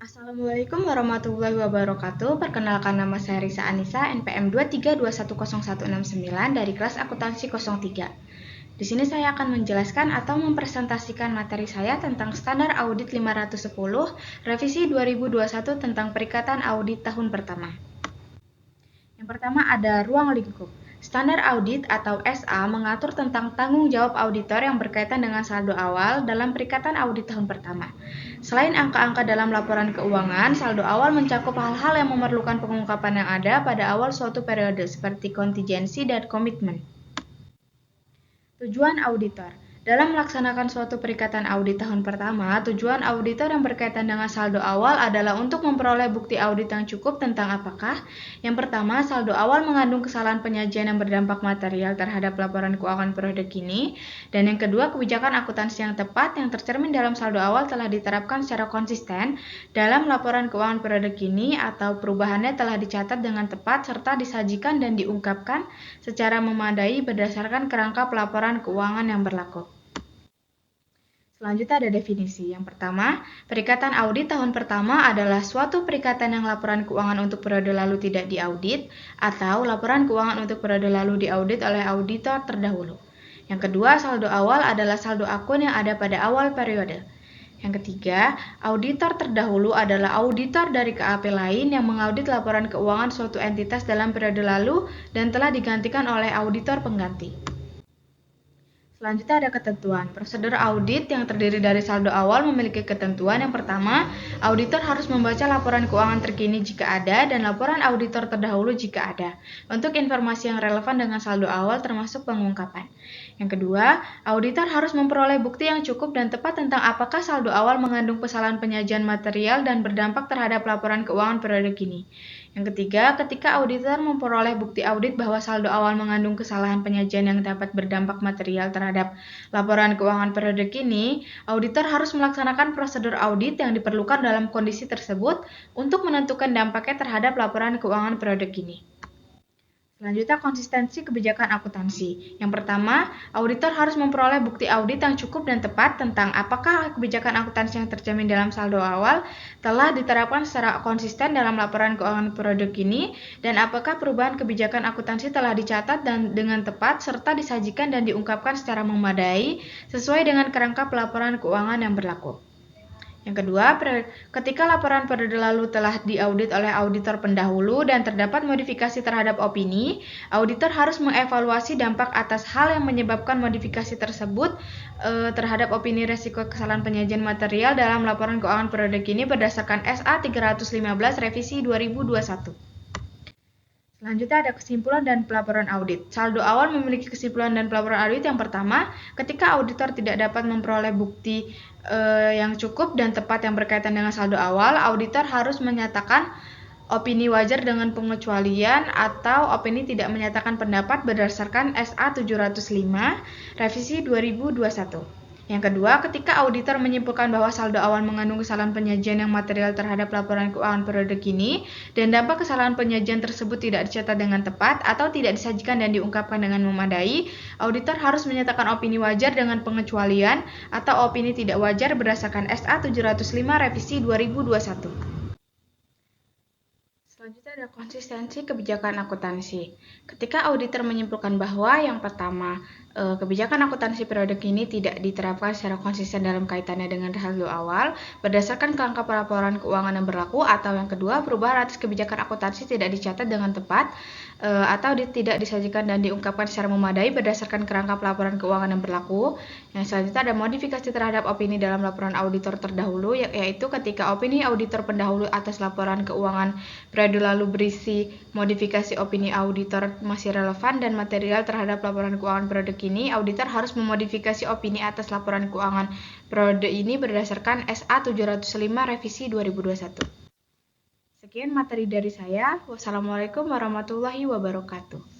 Assalamualaikum warahmatullahi wabarakatuh. Perkenalkan, nama saya Risa Anissa, NPM 232101169 dari kelas akuntansi 03. Di sini saya akan menjelaskan atau mempresentasikan materi saya tentang standar audit 510 revisi 2021 tentang perikatan audit tahun pertama. Yang pertama ada ruang lingkup. Standar audit atau SA mengatur tentang tanggung jawab auditor yang berkaitan dengan saldo awal dalam perikatan audit tahun pertama. Selain angka-angka dalam laporan keuangan, saldo awal mencakup hal-hal yang memerlukan pengungkapan yang ada pada awal suatu periode seperti kontingensi dan komitmen. Tujuan auditor. Dalam melaksanakan suatu perikatan audit tahun pertama, tujuan auditor yang berkaitan dengan saldo awal adalah untuk memperoleh bukti audit yang cukup tentang apakah yang pertama, saldo awal mengandung kesalahan penyajian yang berdampak material terhadap laporan keuangan periode kini, dan yang kedua, kebijakan akuntansi yang tepat yang tercermin dalam saldo awal telah diterapkan secara konsisten dalam laporan keuangan periode kini atau perubahannya telah dicatat dengan tepat serta disajikan dan diungkapkan secara memadai berdasarkan kerangka pelaporan keuangan yang berlaku. Selanjutnya ada definisi. Yang pertama, perikatan audit tahun pertama adalah suatu perikatan yang laporan keuangan untuk periode lalu tidak diaudit atau laporan keuangan untuk periode lalu diaudit oleh auditor terdahulu. Yang kedua, saldo awal adalah saldo akun yang ada pada awal periode. Yang ketiga, auditor terdahulu adalah auditor dari KAP lain yang mengaudit laporan keuangan suatu entitas dalam periode lalu dan telah digantikan oleh auditor pengganti. Selanjutnya ada ketentuan. Prosedur audit yang terdiri dari saldo awal memiliki ketentuan. Yang pertama, auditor harus membaca laporan keuangan terkini jika ada dan laporan auditor terdahulu jika ada, untuk informasi yang relevan dengan saldo awal termasuk pengungkapan. Yang kedua, auditor harus memperoleh bukti yang cukup dan tepat tentang apakah saldo awal mengandung kesalahan penyajian material dan berdampak terhadap laporan keuangan periode kini. Yang ketiga, ketika auditor memperoleh bukti audit bahwa saldo awal mengandung kesalahan penyajian yang dapat berdampak material terhadap laporan keuangan periode kini, auditor harus melaksanakan prosedur audit yang diperlukan dalam kondisi tersebut untuk menentukan dampaknya terhadap laporan keuangan periode kini. Selanjutnya, konsistensi kebijakan akuntansi. Yang pertama, auditor harus memperoleh bukti audit yang cukup dan tepat tentang apakah kebijakan akuntansi yang tercermin dalam saldo awal telah diterapkan secara konsisten dalam laporan keuangan periode kini, dan apakah perubahan kebijakan akuntansi telah dicatat dan dengan tepat serta disajikan dan diungkapkan secara memadai sesuai dengan kerangka pelaporan keuangan yang berlaku. Yang kedua, ketika laporan periode lalu telah diaudit oleh auditor pendahulu dan terdapat modifikasi terhadap opini, auditor harus mengevaluasi dampak atas hal yang menyebabkan modifikasi tersebut terhadap opini resiko kesalahan penyajian material dalam laporan keuangan periode kini berdasarkan SA 315 revisi 2021. Selanjutnya ada kesimpulan dan pelaporan audit. Saldo awal memiliki kesimpulan dan pelaporan audit. Yang pertama, ketika auditor tidak dapat memperoleh bukti yang cukup dan tepat yang berkaitan dengan saldo awal, auditor harus menyatakan opini wajar dengan pengecualian atau opini tidak menyatakan pendapat berdasarkan SA 705 revisi 2021. Yang kedua, ketika auditor menyimpulkan bahwa saldo awal mengandung kesalahan penyajian yang material terhadap laporan keuangan periode kini dan dampak kesalahan penyajian tersebut tidak dicatat dengan tepat atau tidak disajikan dan diungkapkan dengan memadai, auditor harus menyatakan opini wajar dengan pengecualian atau opini tidak wajar berdasarkan SA 705 revisi 2021. Selanjutnya ada konsistensi kebijakan akuntansi. Ketika auditor menyimpulkan bahwa yang pertama, kebijakan akuntansi periode kini tidak diterapkan secara konsisten dalam kaitannya dengan saldo awal berdasarkan kerangka pelaporan keuangan yang berlaku, atau yang kedua, perubahan atas kebijakan akuntansi tidak dicatat dengan tepat atau tidak disajikan dan diungkapkan secara memadai berdasarkan kerangka pelaporan keuangan yang berlaku. Yang selanjutnya ada modifikasi terhadap opini dalam laporan auditor terdahulu, yaitu ketika opini auditor pendahulu atas laporan keuangan periode lalu berisi modifikasi opini auditor masih relevan dan material terhadap laporan keuangan periode kini, auditor harus memodifikasi opini atas laporan keuangan periode ini berdasarkan SA 705 revisi 2021. Sekian materi dari saya. Wassalamualaikum warahmatullahi wabarakatuh.